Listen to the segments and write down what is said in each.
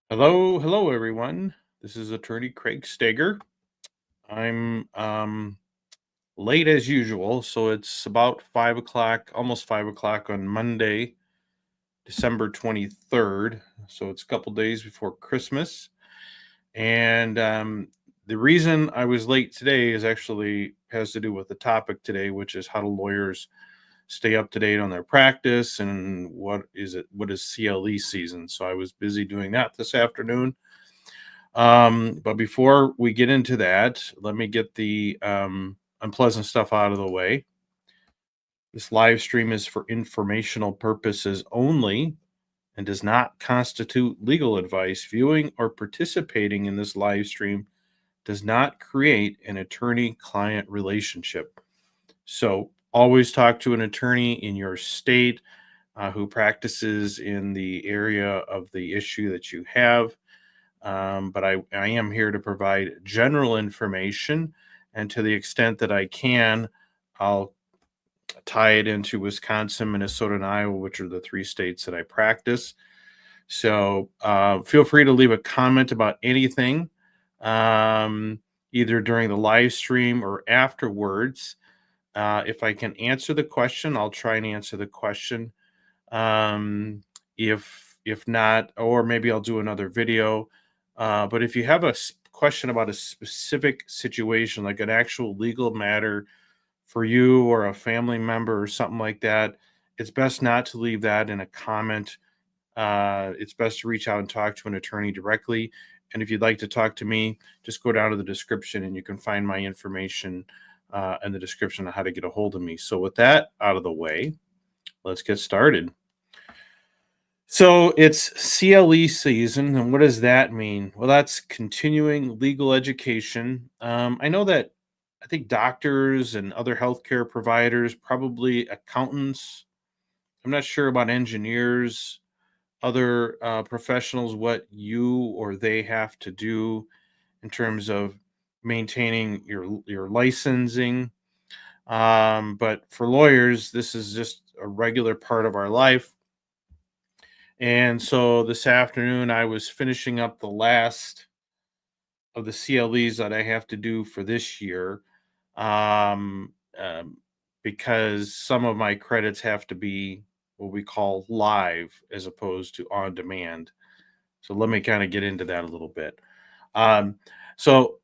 Hello, everyone. This is attorney Craig Steger. I'm late as usual, so it's about 5 o'clock, almost 5 o'clock on Monday, December 23rd. So it's a couple days before Christmas. And the reason I was late today is actually has to do with the topic today, which is how do lawyers stay up to date on their practice and what is CLE season. So I was busy doing that this afternoon. But before we get into that, let me get the unpleasant stuff out of the way. This live stream is for informational purposes only and does not constitute legal advice. Viewing or participating in this live stream does not create an attorney client relationship. So always talk to an attorney in your state who practices in the area of the issue that you have. But I am here to provide general information, and to the extent that I can, I'll tie it into Wisconsin, Minnesota, and Iowa, which are the three states that I practice. So feel free to leave a comment about anything, either during the live stream or afterwards. If I can answer the question, I'll try and answer the question. If not, or maybe I'll do another video. But if you have a question about a specific situation, like an actual legal matter for you or a family member or something like that, it's best not to leave that in a comment. It's best to reach out and talk to an attorney directly. And if you'd like to talk to me, just go down to the description and you can find my information in the description on how to get a hold of me. So with that out of the way, let's get started. So it's CLE season, and what does that mean? Well, that's continuing legal education. I know that I think doctors and other healthcare providers, probably accountants. I'm not sure about engineers, other professionals, what you or they have to do in terms of maintaining your licensing. But for lawyers, this is just a regular part of our life. And so this afternoon, I was finishing up the last of the CLEs that I have to do for this year, um, um, because some of my credits have to be what we call live as opposed to on demand. So let me kind of get into that a little bit. Um, so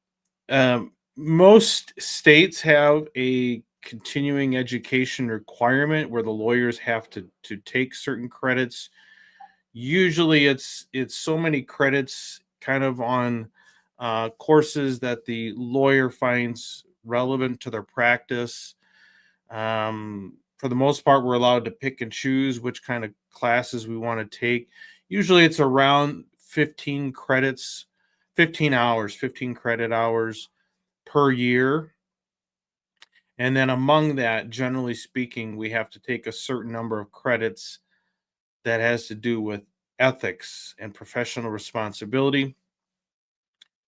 most states have a continuing education requirement where the lawyers have to take certain credits. Usually it's so many credits kind of on courses that the lawyer finds relevant to their practice. For the most part, we're allowed to pick and choose which kind of classes we want to take. Usually it's around 15 credits, 15 hours, 15 credit hours per year. And then among that, generally speaking, we have to take a certain number of credits that has to do with ethics and professional responsibility.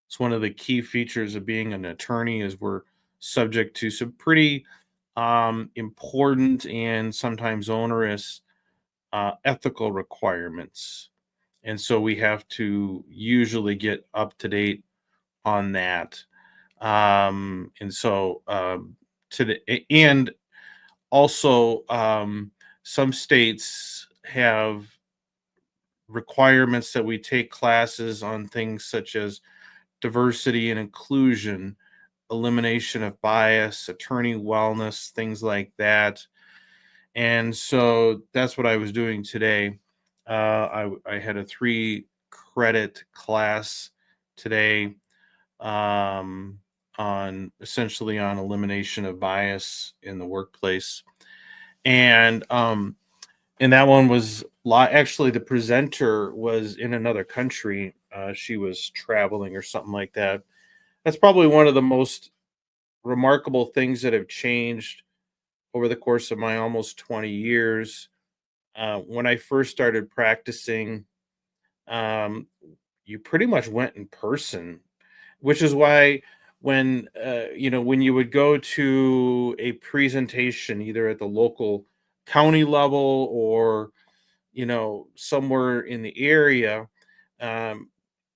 It's one of the key features of being an attorney is we're subject to some pretty important and sometimes onerous ethical requirements. And so we have to usually get up to date on that. And so and also some states have requirements that we take classes on things such as diversity and inclusion, elimination of bias, attorney wellness, things like that. And so that's what I was doing today. I had a 3 credit class today um, on essentially on elimination of bias in the workplace. And that one was actually the presenter was in another country. She was traveling or something like that. That's probably one of the most remarkable things that have changed over the course of my almost 20 years. When I first started practicing, um, you pretty much went in person, which is why when you would go to a presentation either at the local county level or somewhere in the area,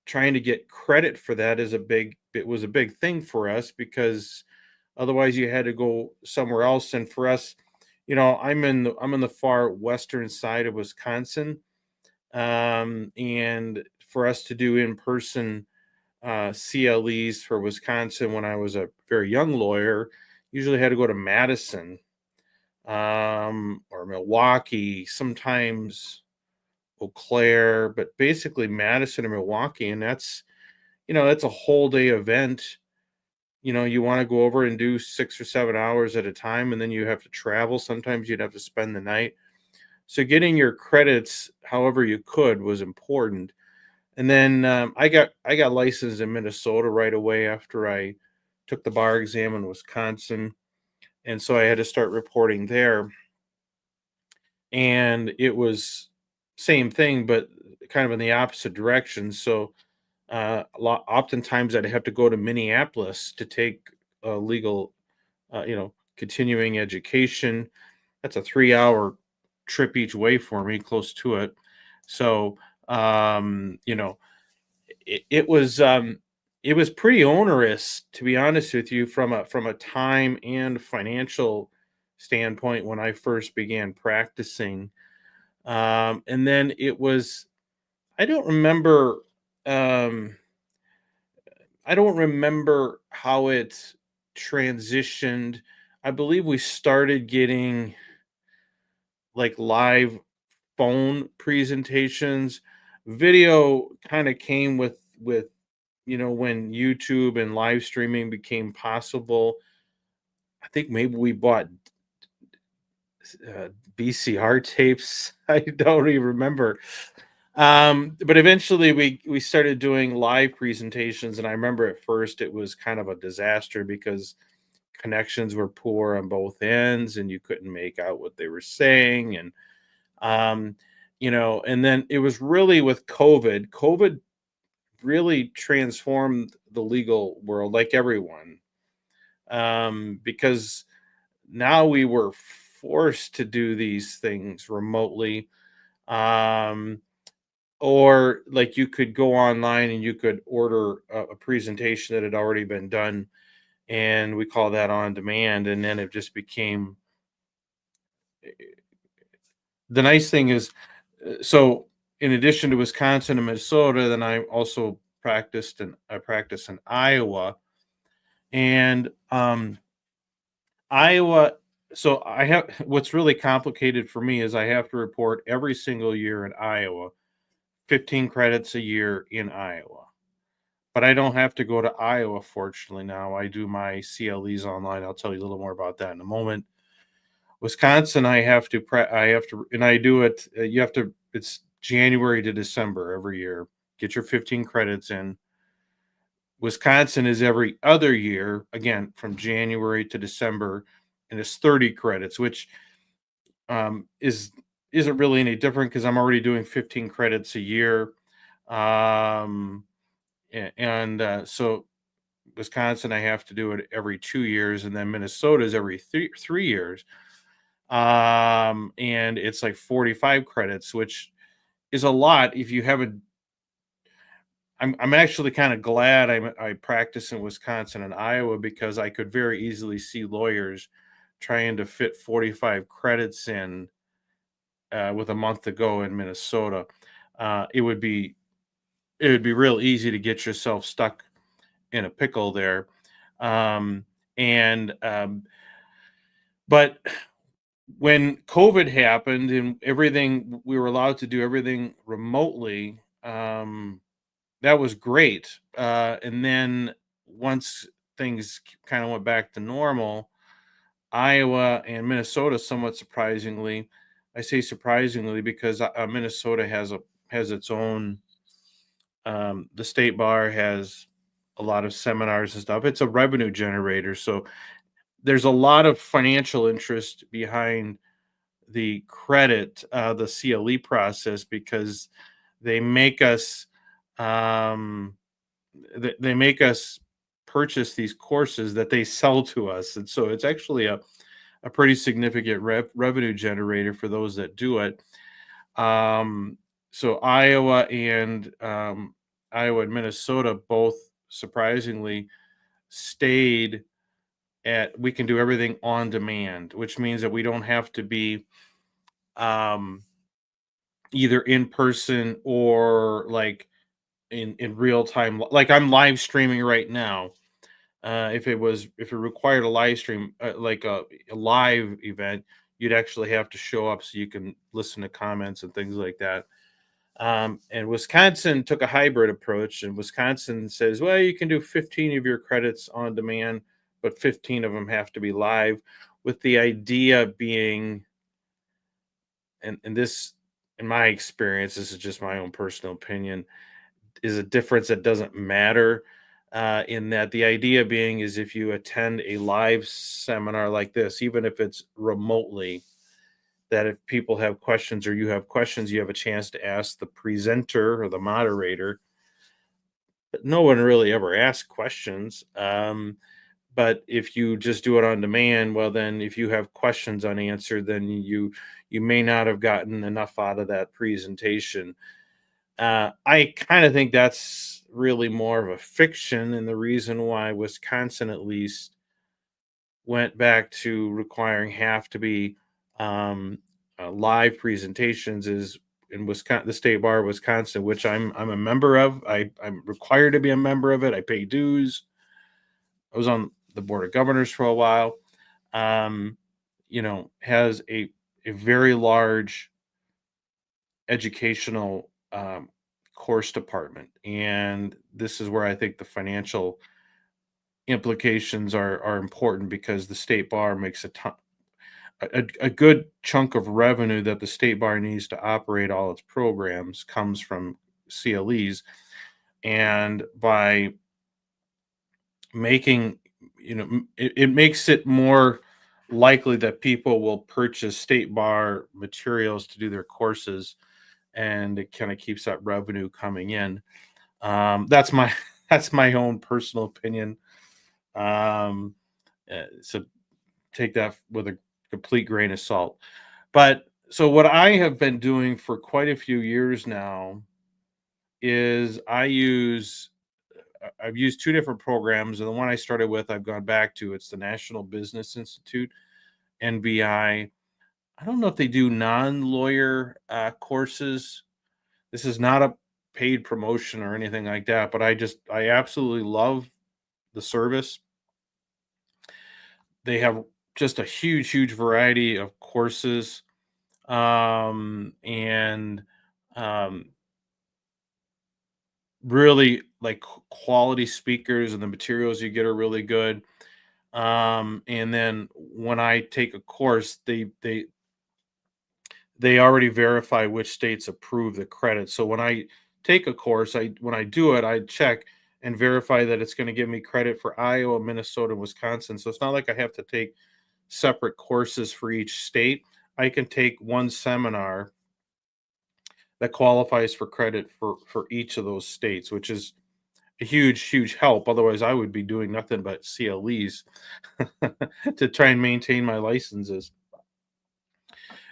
trying to get credit for that is a big it was a big thing for us because otherwise you had to go somewhere else. And for us, I'm in the far western side of Wisconsin. And for us to do in person CLEs for Wisconsin when I was a very young lawyer, usually had to go to Madison, or Milwaukee, sometimes Eau Claire, but basically Madison or Milwaukee. And that's a whole day event. You want to go over and do 6 or 7 hours at a time, and then you have to travel. Sometimes you'd have to spend the night. So getting your credits however you could was important. And then I got licensed in Minnesota right away after I took the bar exam in Wisconsin, and so I had to start reporting there. And it was same thing, but kind of in the opposite direction. So oftentimes I'd have to go to Minneapolis to take a legal, continuing education. That's a 3 hour trip each way for me, close to it. So, it, it was um, it was pretty onerous, to be honest with you, from a time and financial standpoint when I first began practicing. And then I don't remember. Um, I don't remember how it transitioned. I believe we started getting like live phone presentations. Video kind of came with when YouTube and live streaming became possible. I think maybe we bought VCR tapes. I don't even remember. But eventually we started doing live presentations, and I remember at first it was kind of a disaster because connections were poor on both ends, and you couldn't make out what they were saying. Um, and then it was really with COVID. COVID really transformed the legal world, like everyone, because now we were forced to do these things remotely. Um, or like you could go online and you could order a presentation that had already been done, and we call that on demand. And then it just became the nice thing is, so in addition to Wisconsin and Minnesota, then I practiced in Iowa. And Iowa, so I have what's really complicated for me is I have to report every single year in Iowa, 15 credits a year in Iowa. But I don't have to go to Iowa, fortunately. Now I do my CLEs online. I'll tell you a little more about that in a moment. Wisconsin, I have to, and I do it. You have to. It's January to December every year. Get your 15 credits in. Wisconsin is every other year, again from January to December, and it's 30 credits, which is isn't really any different because I'm already doing 15 credits a year. Um, and so Wisconsin, I have to do it every 2 years, and then Minnesota is every 3 years. And it's like 45 credits, which is a lot if you haven't. I'm actually kind of glad I practice in Wisconsin and Iowa because I could very easily see lawyers trying to fit 45 credits in with a month to go in Minnesota. It would be real easy to get yourself stuck in a pickle there. Um, and but when COVID happened and everything, we were allowed to do everything remotely. That was great. And then once things kind of went back to normal, Iowa and Minnesota, somewhat surprisingly, I say surprisingly because Minnesota has its own. The state bar has a lot of seminars and stuff. It's a revenue generator, so there's a lot of financial interest behind the CLE process because they make us um, they make us purchase these courses that they sell to us, and so it's actually a pretty significant revenue generator for those that do it. Um, so Iowa and Iowa and Minnesota both surprisingly stayed at we can do everything on demand, which means that we don't have to be um, either in person or like in real time. Like I'm live streaming right now. If it required a live stream, like a live event, you'd actually have to show up so you can listen to comments and things like that. And Wisconsin took a hybrid approach, and Wisconsin says, well, you can do 15 of your credits on demand, but 15 of them have to be live, with the idea being, and this, in my experience, this is just my own personal opinion, is a difference that doesn't matter. In that the idea being is if you attend a live seminar like this, even if it's remotely, that if people have questions or you have questions, you have a chance to ask the presenter or the moderator. But no one really ever asks questions. But if you just do it on demand, well, then if you have questions unanswered, then you may not have gotten enough out of that presentation. I kind of think that's really more of a fiction, and the reason why Wisconsin at least went back to requiring have to be um, live presentations is in Wisconsin, the state bar of Wisconsin, which I'm a member of. I'm required to be a member of it. I pay dues. I was on the board of governors for a while. Um, has a very large educational course department, and this is where I think the financial implications are important because the state bar makes a good chunk of revenue that the state bar needs to operate all its programs comes from CLEs, and by making it makes it more likely that people will purchase state bar materials to do their courses, and it kind of keeps that revenue coming in. That's my that's my own personal opinion. Um, so take that with a complete grain of salt. But so what I have been doing for quite a few years now is I've used two different programs, and the one I started with I've gone back to. It's the National Business Institute, NBI. I don't know if they do non-lawyer courses. This is not a paid promotion or anything like that, but I absolutely love the service. They have just a huge variety of courses, and um, really like quality speakers, and the materials you get are really good. And then when I take a course, they already verify which states approve the credit. So when I take a course, I when I do it, I check and verify that it's going to give me credit for Iowa, Minnesota, Wisconsin. So it's not like I have to take separate courses for each state. I can take one seminar that qualifies for credit for each of those states, which is a huge help. Otherwise, I would be doing nothing but CLEs to try and maintain my licenses.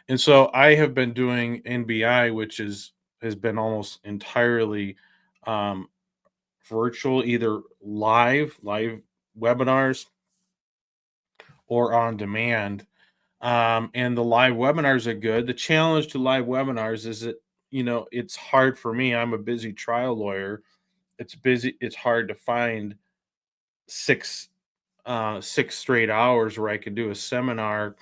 And so I have been doing NBI, which has been almost entirely um, virtual, either live webinars or on demand. And the live webinars are good. The challenge to live webinars is that it's hard for me. I'm a busy trial lawyer. It's busy. It's hard to find six 6 straight hours where I can do a seminar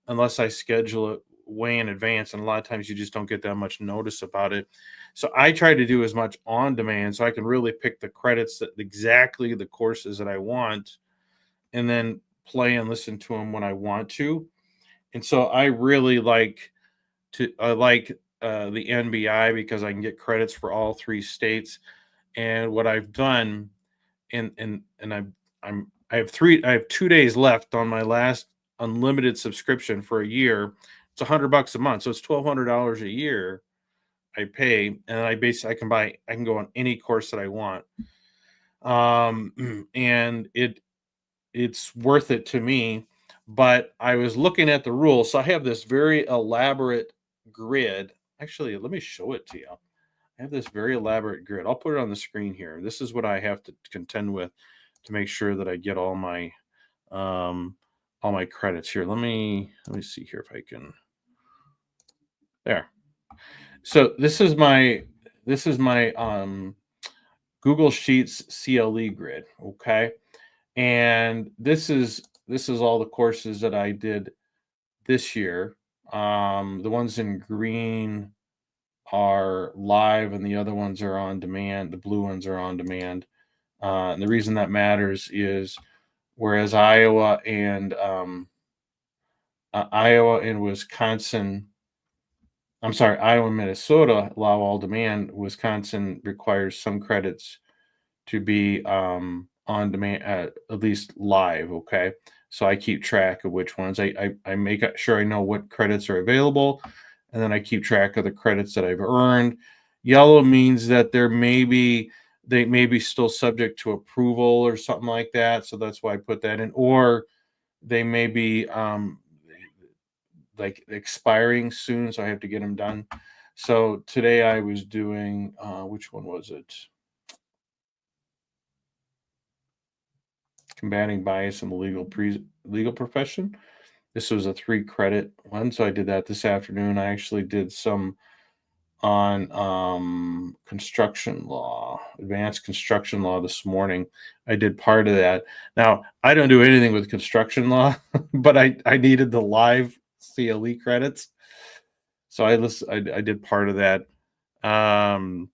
unless I schedule it way in advance. And a lot of times you just don't get that much notice about it. So I try to do as much on demand so I can really pick the credits that exactly the courses that I want, and then play and listen to them when I want to. And so I like the NBI because I can get credits for all three states. And what I've done, and I have 2 days left on my last unlimited subscription for a year. It's $100 a month, so it's $1,200 a year I pay, and I can go on any course that I want. And it's worth it to me. But I was looking at the rules, so I have this very elaborate grid. Actually, let me show it to you. I have this very elaborate grid. I'll put it on the screen here. This is what I have to contend with to make sure that I get um all my credits here. Let me see here if I can. There. So this is my Google Sheets CLE grid, okay? And this is all the courses that I did this year. The ones in green are live and the other ones are on demand. The blue ones are on demand. And the reason that matters is whereas Iowa and Wisconsin, I'm sorry, Iowa and Minnesota allow all demand. Wisconsin requires some credits to be on demand, at least live. Okay, so I keep track of which ones I make sure I know what credits are available, and then I keep track of the credits that I've earned. Yellow means that they may be still subject to approval or something like that, so that's why I put that in. Or they may be like expiring soon, so I have to get them done. So today I was doing which one was it? Combating bias in the legal profession. This was a 3 credit one, so I did that this afternoon. I actually did some on construction law, advanced construction law this morning. I did part of that. Now, I don't do anything with construction law, but I needed the live CLE credits. So I did part of that. Um,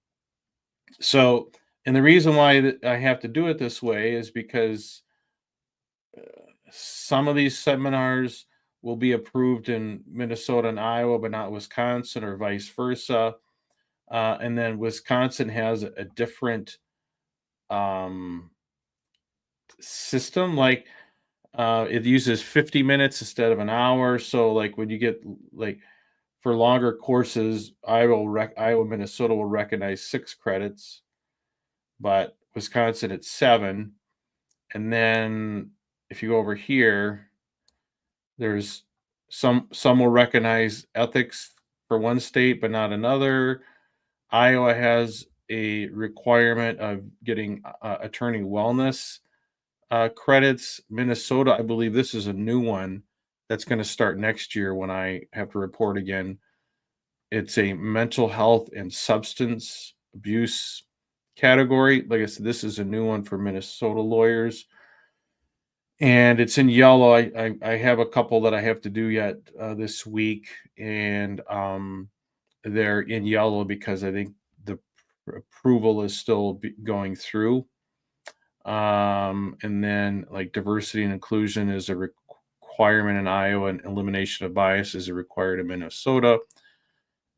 so, and the reason why I have to do it this way is because some of these seminars will be approved in Minnesota and Iowa, but not Wisconsin, or vice versa. And then Wisconsin has a different um, system. Like it uses 50 minutes instead of an hour. So like when you get like for longer courses, Iowa, Minnesota will recognize 6 credits, but Wisconsin it's 7. And then if you go over here, there's some will recognize ethics for one state, but not another. Iowa has a requirement of getting attorney wellness credits. Minnesota, I believe this is a new one that's going to start next year when I have to report again. It's a mental health and substance abuse category. Like I said, this is a new one for Minnesota lawyers. And it's in yellow. I have a couple that I have to do yet this week, and they're in yellow because I think the approval is still going through. And then like diversity and inclusion is a requirement in Iowa, and elimination of bias is required in Minnesota.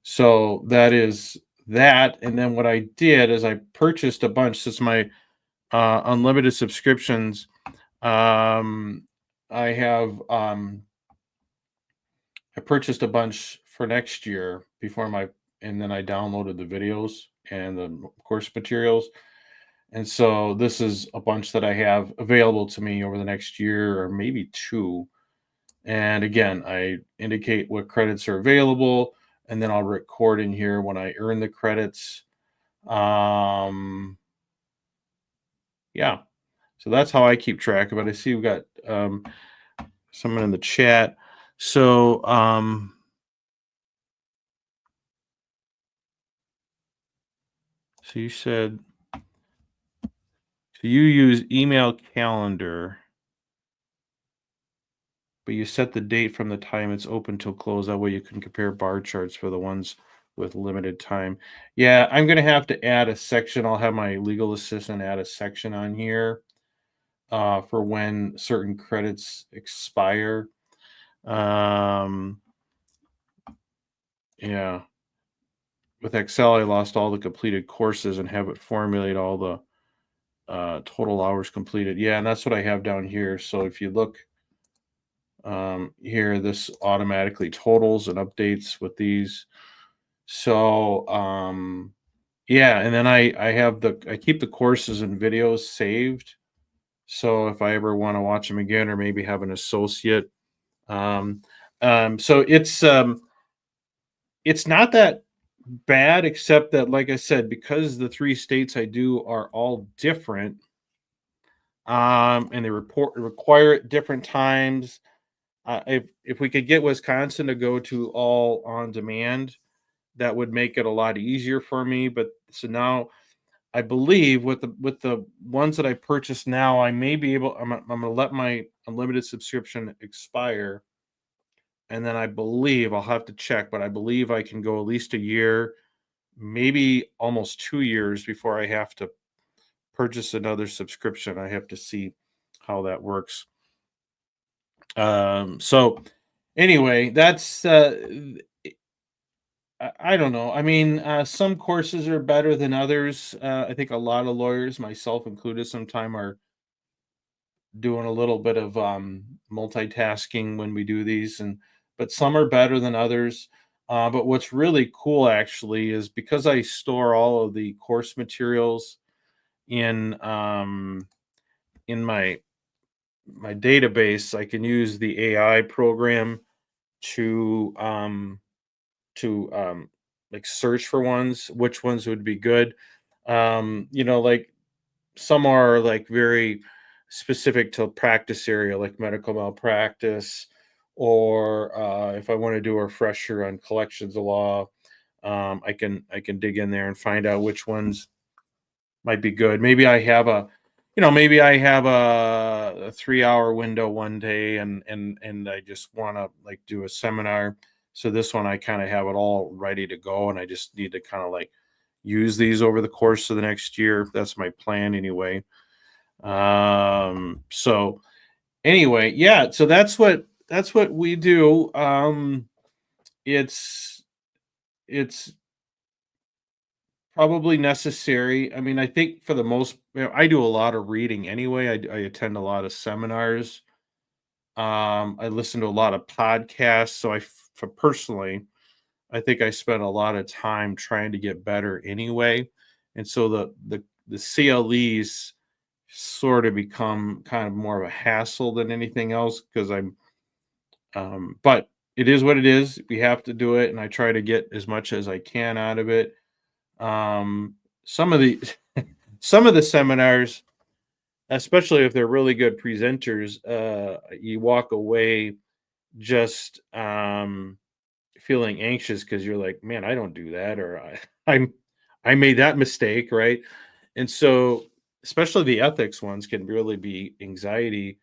So that is that. And then what I did is I purchased a bunch. Since my unlimited subscriptions, I have I purchased a bunch for next year and then I downloaded the videos and the course materials. And so this is a bunch that I have available to me over the next year or maybe 2. And again, I indicate what credits are available, and then I'll record in here when I earn the credits. Yeah. So that's how I keep track of it. I see we've got someone in the chat. So so you said so you use email calendar, but you set the date from the time it's open till close. That way you can compare bar charts for the ones with limited time. Yeah, I'm going to have to add a section. I'll have my legal assistant add a section on here for when certain credits expire. Yeah. With Excel, I lost all the completed courses and have it formulate all the total hours completed. Yeah, and that's what I have down here. So if you look here, this automatically totals and updates with these. So yeah, and then I keep the courses and videos saved. So if I ever want to watch them again, or maybe have an associate, so it's not that bad, except that, like I said, because the 3 states I do are all different, and they require it different times. If we could get Wisconsin to go to all on demand, that would make it a lot easier for me. But so now I believe with the ones that I purchased now, I may be able. I'm going to let my unlimited subscription expire, and then I believe I'll have to check, but I believe I can go at least a year, maybe almost 2 years before I have to purchase another subscription. I have to see how that works. So anyway, that's I don't know. I mean, some courses are better than others. I think a lot of lawyers, myself included, sometime are doing a little bit of multitasking when we do these, and but some are better than others. But what's really cool actually is because I store all of the course materials in in my database, I can use the AI program to like search for which ones would be good. Like some are like very specific to practice area, like medical malpractice, or if I want to do a refresher on collections of law, I can dig in there and find out which ones might be good. Maybe I have a 3 hour window one day, and I just want to like do a seminar. So this one I kind of have it all ready to go, and I just need to kind of like use these over the course of the next year. That's my plan anyway. So anyway, yeah, so that's what we do. It's it's probably necessary. I mean, I think for the most, I do a lot of reading anyway. I attend a lot of seminars. I listen to a lot of podcasts. So for personally, I think I spend a lot of time trying to get better anyway. And so the CLEs sort of become kind of more of a hassle than anything else because but it is what it is. We have to do it, and I try to get as much as I can out of it. Um, some of the some of the seminars, especially if they're really good presenters, you walk away just feeling anxious because you're like, man, I don't do that, or I made that mistake, right? And so, especially the ethics ones can really be anxiety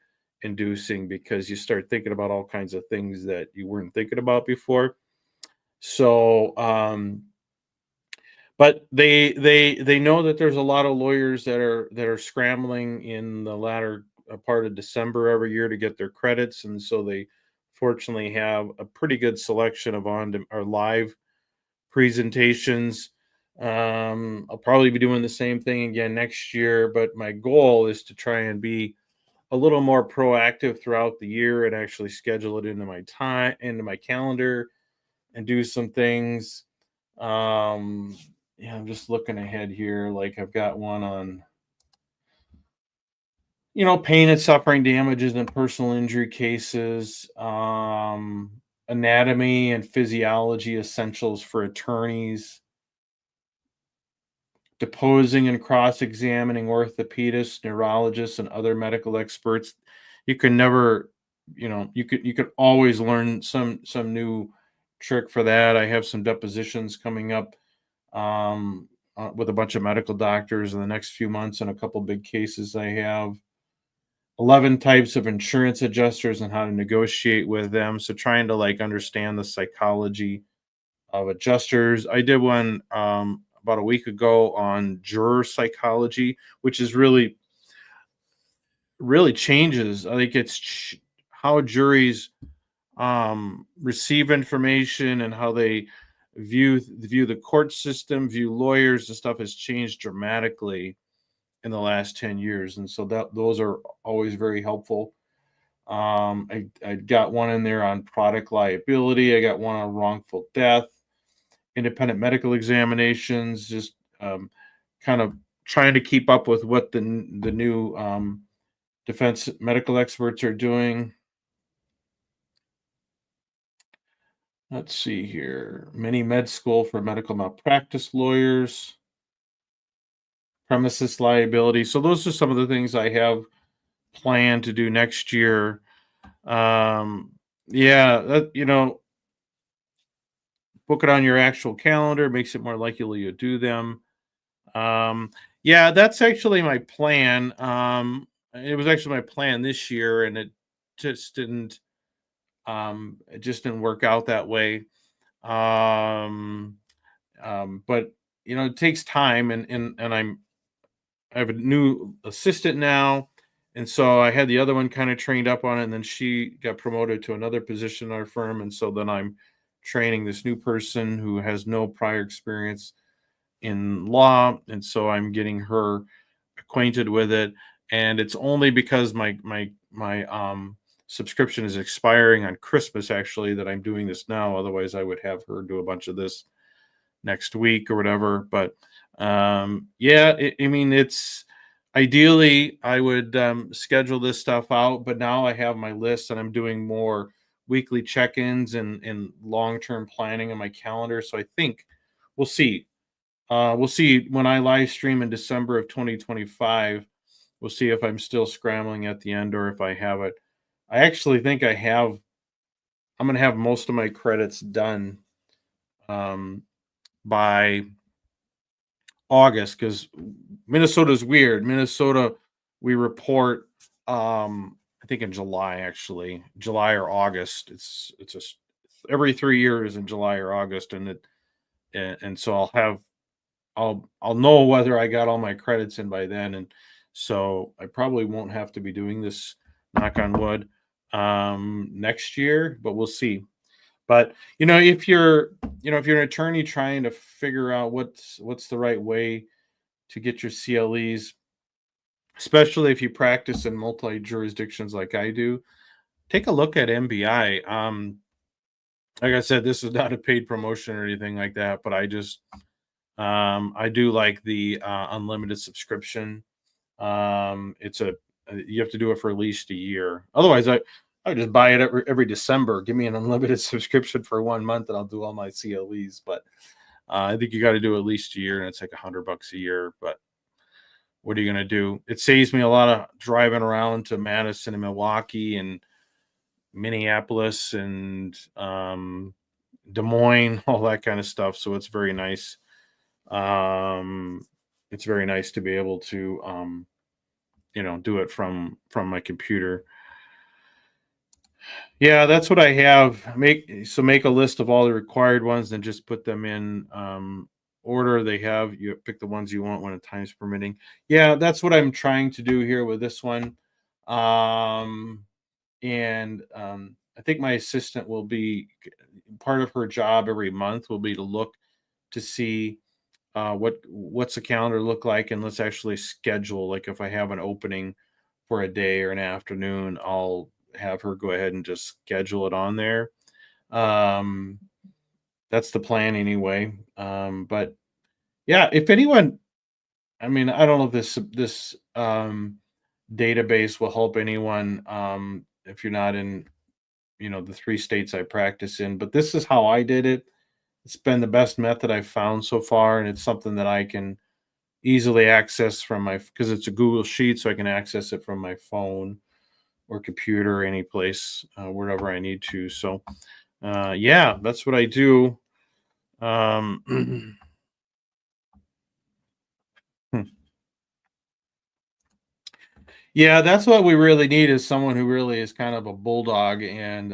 inducing because you start thinking about all kinds of things that you weren't thinking about before. So, but they know that there's a lot of lawyers that are scrambling in the latter part of December every year to get their credits, and so they fortunately have a pretty good selection of on or live presentations. I'll probably be doing the same thing again next year, but my goal is to try and be a little more proactive throughout the year and actually schedule it into my calendar and do some things. um yeah, I'm just looking ahead here. Like I've got one on pain and suffering damages and personal injury cases, anatomy and physiology essentials for attorneys, deposing and cross-examining orthopedists, neurologists, and other medical experts. You can never, you could always learn some new trick for that. I have some depositions coming up with a bunch of medical doctors in the next few months and a couple big cases I have. 11 types of insurance adjusters and how to negotiate with them. So trying to like understand the psychology of adjusters. I did one about a week ago on juror psychology, which is really changes. I think it's how juries receive information and how they view the court system, view lawyers and stuff has changed dramatically in the last 10 years. And so that those are always very helpful. I got one in there on product liability. I got one on wrongful death, independent medical examinations, just kind of trying to keep up with what the new defense medical experts are doing. Let's see here. Mini med school for medical malpractice lawyers, premises liability. So those are some of the things I have planned to do next year. Um, yeah, book it on your actual calendar makes it more likely you do them. Um, yeah, that's actually my plan. It was actually my plan this year, and just didn't it just didn't work out that way. Um, but it takes time, and I have a new assistant now, and so I had the other one kind of trained up on it, and then she got promoted to another position in our firm, and so then I'm training this new person who has no prior experience in law, and so I'm getting her acquainted with it. And it's only because my subscription is expiring on Christmas actually that I'm doing this now. Otherwise, I would have her do a bunch of this next week or whatever. But yeah, I mean, it's ideally I would schedule this stuff out, but now I have my list and I'm doing more weekly check-ins and long-term planning on my calendar. So I think we'll see. We'll see when I live stream in December of 2025. We'll see if I'm still scrambling at the end or if I have it. I actually think I'm going to have most of my credits done um, by August because Minnesota's weird. Minnesota, we report, I think in July, actually, July or August. It's just every 3 years in July or August, and so I'll know whether I got all my credits in by then, and so I probably won't have to be doing this, knock on wood, next year, but we'll see. But if you're an attorney trying to figure out what's the right way to get your CLEs, especially if you practice in multi jurisdictions like I do, take a look at MBI. Like I said, this is not a paid promotion or anything like that, but I do like the unlimited subscription. It's a You have to do it for at least a year. Otherwise, I just buy it every December. Give me an unlimited subscription for 1 month, and I'll do all my CLEs. But I think you got to do at least a year, and it's like $100 a year. But what are you gonna do? It saves me a lot of driving around to Madison and Milwaukee and Minneapolis and Des Moines, all that kind of stuff. So it's very nice. Um, it's very nice to be able to do it from my computer. Yeah, that's what I have. Make a list of all the required ones and just put them in order they have. You pick the ones you want when the time's permitting. Yeah, that's what I'm trying to do here with this one. Um, and I think my assistant will be part of her job every month will be to look to see what's the calendar look like, and let's actually schedule. Like if I have an opening for a day or an afternoon, I'll have her go ahead and just schedule it on there. Um, that's the plan anyway. But yeah, if anyone, I mean, I don't know if this database will help anyone if you're not in the 3 states I practice in, but this is how I did it. It's been the best method I've found so far, and it's something that I can easily access from my because it's a Google Sheet, so I can access it from my phone or computer, any place, wherever I need to. So, yeah, that's what I do. Um, yeah, that's what we really need is someone who really is kind of a bulldog and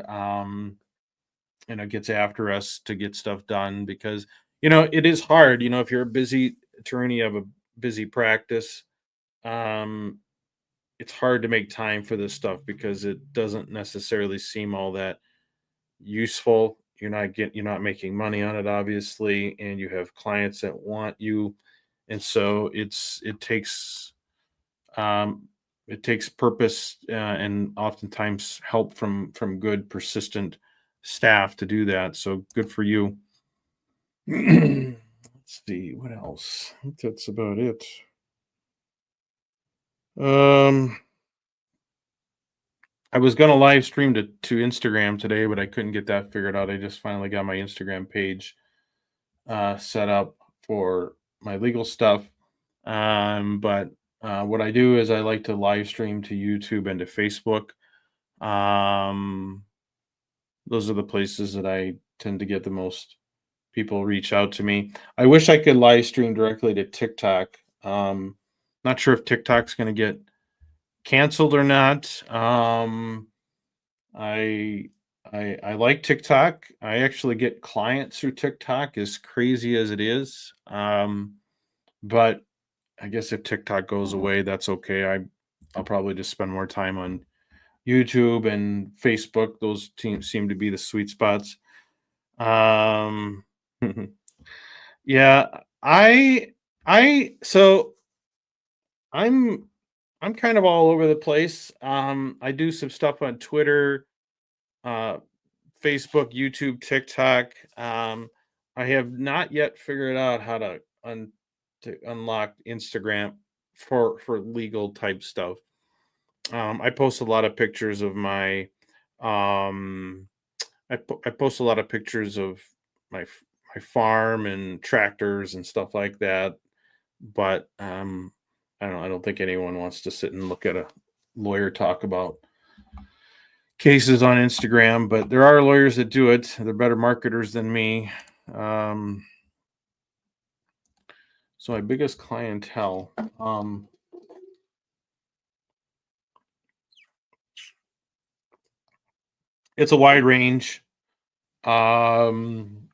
gets after us to get stuff done because it is hard. If you're a busy attorney, you have a busy practice. Um, it's hard to make time for this stuff because it doesn't necessarily seem all that useful. You're not making money on it, obviously, and you have clients that want you, and so um, it takes purpose and oftentimes help from good persistent staff to do that. So good for you. Let's see what else. I think that's about it. Um, I was gonna live stream to Instagram today, but I couldn't get that figured out. I just finally got my Instagram page set up for my legal stuff. But what I do is I like to live stream to YouTube and to Facebook. Um, those are the places that I tend to get the most people reach out to me. I wish I could live stream directly to TikTok. Not sure if TikTok's going to get canceled or not. I I like TikTok. I actually get clients through TikTok, as crazy as it is. But I guess if TikTok goes away, that's okay. I'll probably just spend more time on YouTube and Facebook. Those teams seem to be the sweet spots. Um, yeah, I so I'm I'm kind of all over the place. I do some stuff on Twitter, uh, Facebook, YouTube, TikTok. I have not yet figured out how to unlock Instagram for legal type stuff. I post a lot of pictures of my um I post a lot of pictures of my my farm and tractors and stuff like that. But I don't think anyone wants to sit and look at a lawyer talk about cases on Instagram, but there are lawyers that do it. They're better marketers than me. Um, so my biggest clientele, it's a wide range. Um,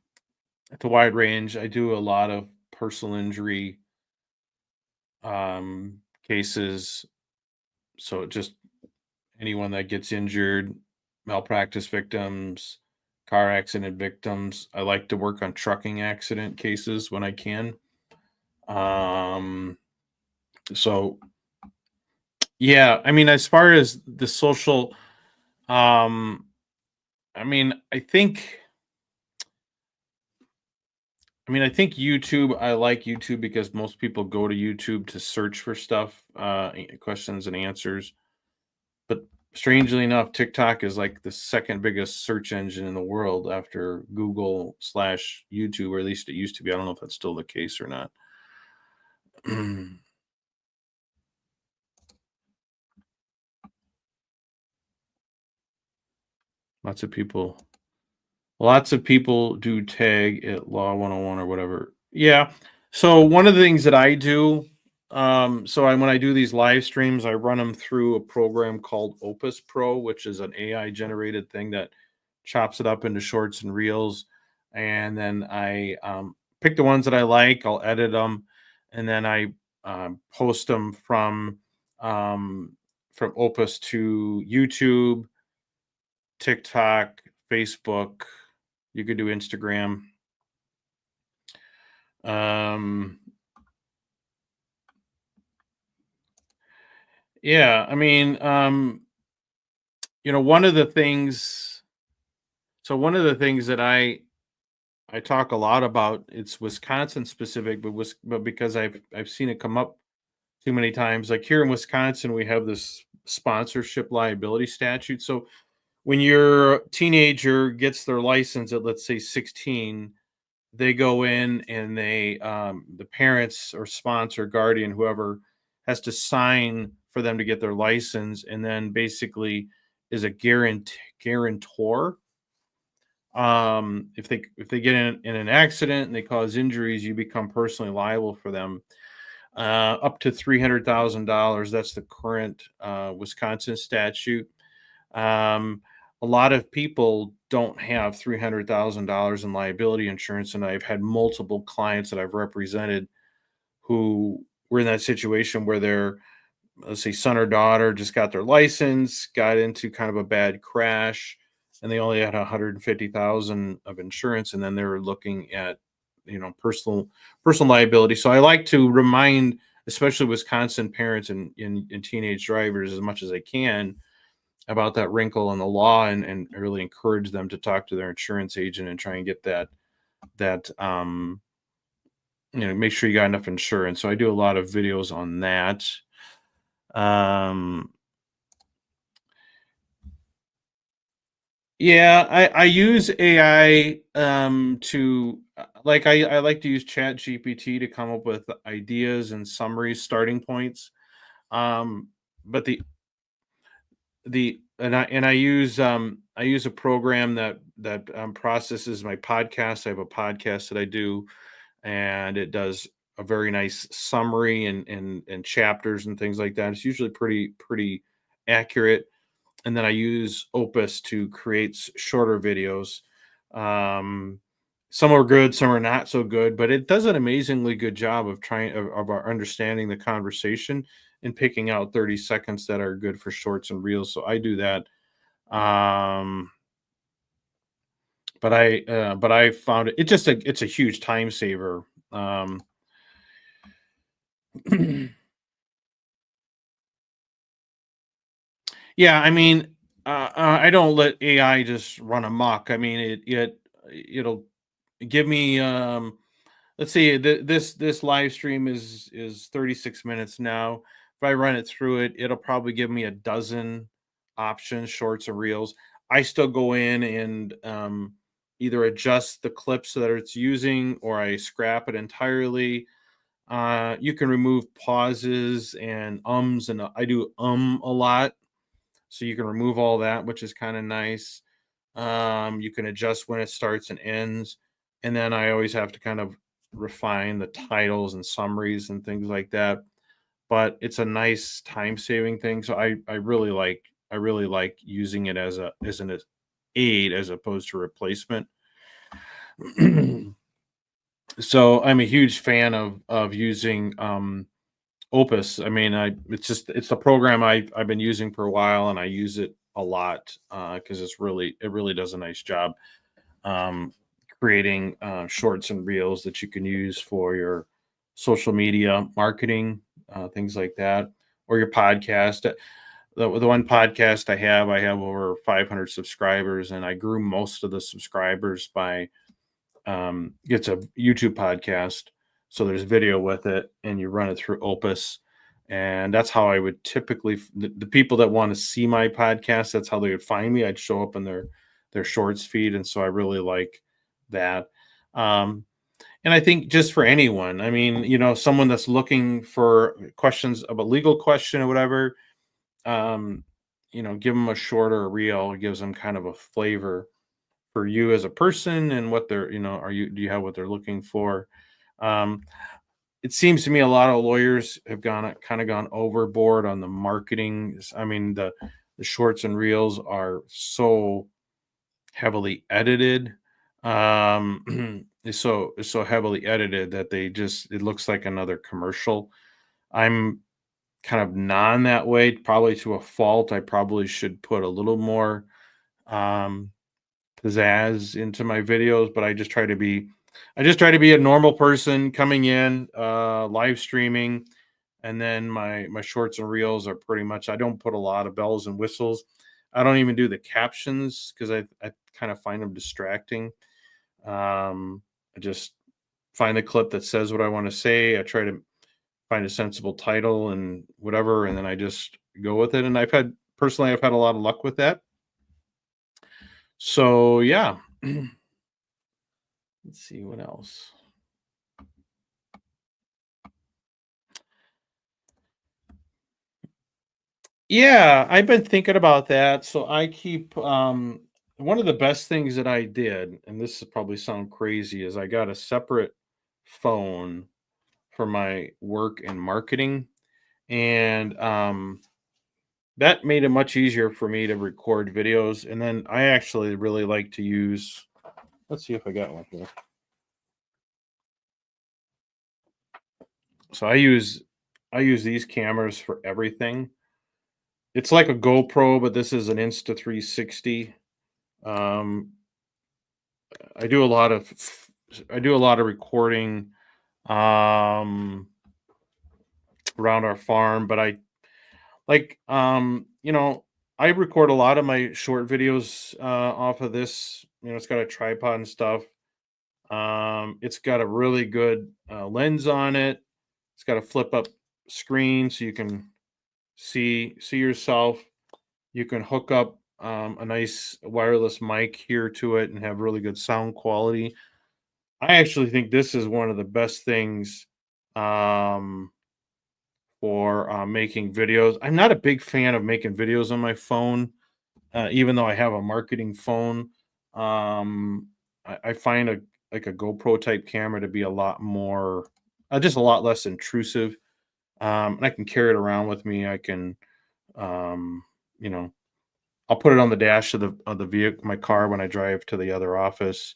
it's a wide range. I do a lot of personal injury cases. So just anyone that gets injured, malpractice victims, car accident victims. I like to work on trucking accident cases when I can. Um, so yeah, I mean, as far as the social, um, I mean, I think YouTube. I like YouTube because most people go to YouTube to search for stuff, questions and answers. But strangely enough, TikTok is like the second biggest search engine in the world after Google slash YouTube, or at least it used to be. I don't know if that's still the case or not. Lots of people Lots of people do tag at Law 101 or whatever. Yeah. So one of the things that I do, when I do these live streams, I run them through a program called Opus Pro, which is an AI generated thing that chops it up into shorts and reels. And then I pick the ones that I like, I'll edit them, and then I post them from Opus to YouTube, TikTok, Facebook. You could do Instagram. Um, yeah, I mean, one of the things. So one of the things that I talk a lot about, it's Wisconsin specific, but because I've seen it come up too many times. Like here in Wisconsin, we have this sponsorship liability statute. So when your teenager gets their license at, let's say, 16, they go in and the parents or sponsor, guardian, whoever, has to sign for them to get their license, and then basically is a guarantor. If they get in an accident and they cause injuries, you become personally liable for them, up to $300,000. That's the current Wisconsin statute. Um, a lot of people don't have $300,000 in liability insurance, and I've had multiple clients that I've represented who were in that situation where their, let's say, son or daughter just got their license, got into kind of a bad crash, and they only had 150,000 of insurance, and then they were looking at, personal liability. So I like to remind, especially Wisconsin parents and teenage drivers, as much as I can, about that wrinkle in the law, and really encourage them to talk to their insurance agent and try and get that make sure you got enough insurance. So I do a lot of videos on that. Um Yeah, I use AI to like I like to use Chat GPT to come up with ideas and summaries, starting points. Um, but the I use a program that processes my podcast. I have a podcast that I do, and it does a very nice summary and chapters and things like that. It's usually pretty accurate. And then I use Opus to create shorter videos. Um, some are good, some are not so good, but it does an amazingly good job of of our understanding the conversation and picking out 30 seconds that are good for shorts and reels. So I do that. Um, but I found it's a huge time saver. Um, yeah, I mean, I don't let AI just run amok. I mean, it'll give me let's see, this live stream is 36 minutes now. If I run it through it, it'll probably give me a dozen options, shorts and reels. I still go in and either adjust the clips that it's using, or I scrap it entirely. You can remove pauses and ums, and I do a lot, so you can remove all that, which is kind of nice. You can adjust when it starts and ends, and then I always have to kind of refine the titles and summaries and things like that. But it's a nice time saving thing, so I really like using it as an aid as opposed to replacement. So I'm a huge fan of using Opus. I mean, it's a program I've been using for a while, and I use it a lot because it really does a nice job um, creating shorts and reels that you can use for your social media marketing, things like that, or your podcast. The one podcast I have over 500 subscribers, and I grew most of the subscribers by it's a YouTube podcast, so there's video with it, and you run it through Opus, and that's how I would typically the people that want to see my podcast. That's how they would find me. I'd show up in their shorts feed, and so I really like that. Um, and I think just for anyone, I mean, someone that's looking for questions of a legal question or whatever, um, give them a shorter reel. It gives them kind of a flavor for you as a person and what they're do you have what they're looking for. um it seems to me a lot of lawyers have gone overboard on the marketing. I mean, the shorts and reels are so heavily edited. It's so heavily edited that it looks like another commercial. I'm kind of non that way, probably to a fault. I probably should put a little more um pizzazz into my videos, but I just try to be a normal person coming in, live streaming, and then my shorts and reels are pretty much, I don't put a lot of bells and whistles. I don't even do the captions because I kind of find them distracting. I just find the clip that says what I want to say. I try to find a sensible title and whatever, and then I just go with it. And I've had a lot of luck with that. So yeah. Let's see what else. Yeah, I've been thinking about that. So I keep one of the best things that I did, and this is probably sound crazy, is I got a separate phone for my work and marketing. And that made it much easier for me to record videos. And then I actually really like to use, let's see if I got one here. So I use these cameras for everything. It's like a GoPro, but this is an Insta 360. Um, I do a lot of I do a lot of recording um, around our farm, but I record a lot of my short videos off of this. It's got a tripod and stuff. It's got a really good lens on it. It's got a flip up screen so you can see yourself. You can hook up a nice wireless mic here to it and have really good sound quality. I actually think this is one of the best things um, for making videos. I'm not a big fan of making videos on my phone, even though I have a marketing phone. I find a GoPro type camera to be a lot more, just a lot less intrusive. And I can carry it around with me. I can, um, you know, I'll put it on the dash of the vehicle, my car, when I drive to the other office.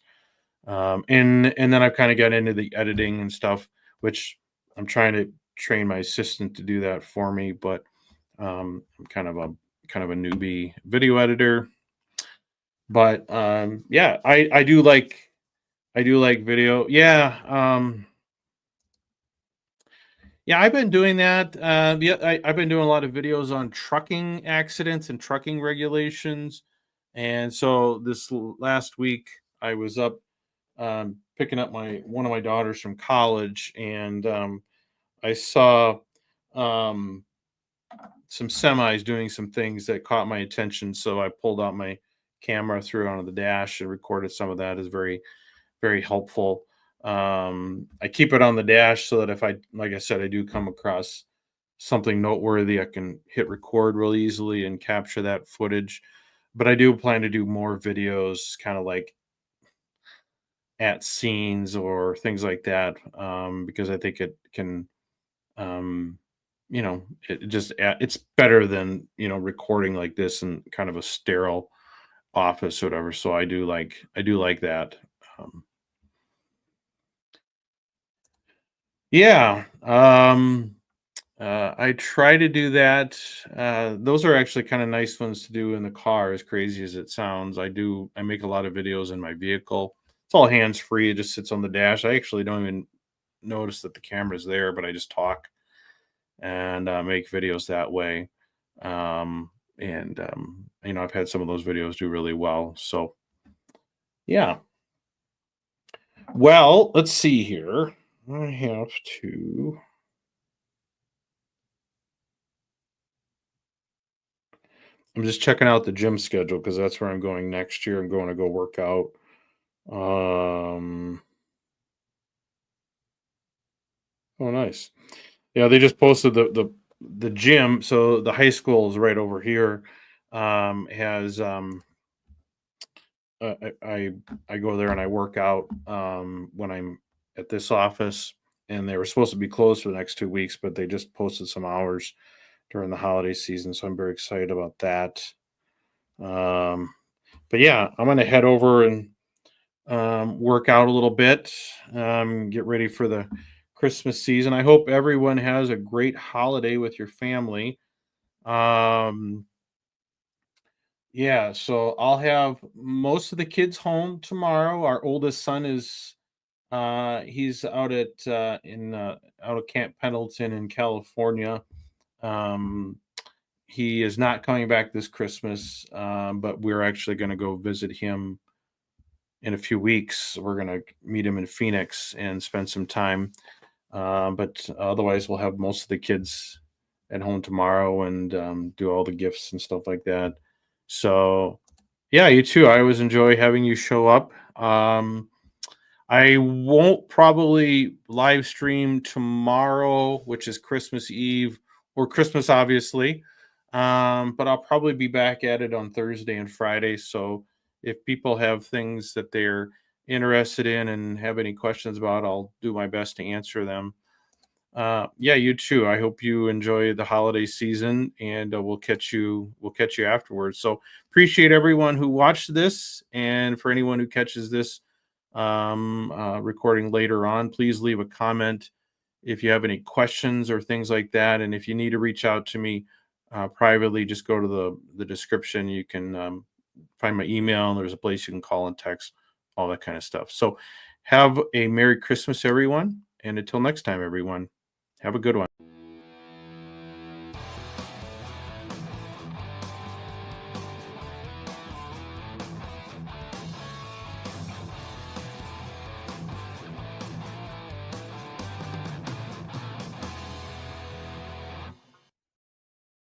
And then I've kind of got into the editing and stuff, which I'm trying to train my assistant to do that for me. But I'm kind of a newbie video editor. But yeah, I do like video. Yeah, yeah, I've been doing that. Yeah, I've been doing a lot of videos on trucking accidents and trucking regulations. And so last week, I was up picking up my one of my daughters from college, and I saw um, some semis doing some things that caught my attention. So I pulled out my camera, threw it onto the dash, and recorded some of that. Is very, very helpful. I keep it on the dash so that if like I said, I do come across something noteworthy, I can hit record real easily and capture that footage. But I do plan to do more videos, kind of like at scenes or things like that, because I think it can, um, it's better than recording like this in kind of a sterile office or whatever. So I do like that. Um, yeah. I try to do that. Those are actually kind of nice ones to do in the car, as crazy as it sounds. I make a lot of videos in my vehicle. It's all hands free. It just sits on the dash. I actually don't even notice that the camera's there, but I just talk and make videos that way. And I've had some of those videos do really well. So yeah. Well, let's see here. I have to. I'm just checking out the gym schedule because that's where I'm going next year. I'm going to go work out. Um, oh, nice. Yeah, they just posted the gym. So the high school is right over here. Has I go there and I work out when I'm at this office, and they were supposed to be closed for the next 2 weeks, but they just posted some hours during the holiday season. So I'm very excited about that. Um, but yeah, I'm gonna head over and work out a little bit, get ready for the Christmas season. I hope everyone has a great holiday with your family. Um, yeah, so I'll have most of the kids home tomorrow. Our oldest son is he's out of Camp Pendleton in California. Um, he is not coming back this Christmas, but we're actually going to go visit him in a few weeks. We're going to meet him in Phoenix and spend some time. But otherwise, we'll have most of the kids at home tomorrow and do all the gifts and stuff like that. So, yeah, you too. I always enjoy having you show up. I won't probably live stream tomorrow, which is Christmas Eve or Christmas, obviously. But I'll probably be back at it on Thursday and Friday. So if people have things that they're interested in and have any questions about, I'll do my best to answer them. Yeah, you too. I hope you enjoy the holiday season, and we'll catch you afterwards. So appreciate everyone who watched this, and for anyone who catches this recording later on, please leave a comment if you have any questions or things like that. And if you need to reach out to me privately, just go to the description. You can find my email, and there's a place you can call and text, all that kind of stuff. So have a Merry Christmas, everyone. And until next time, everyone, have a good one.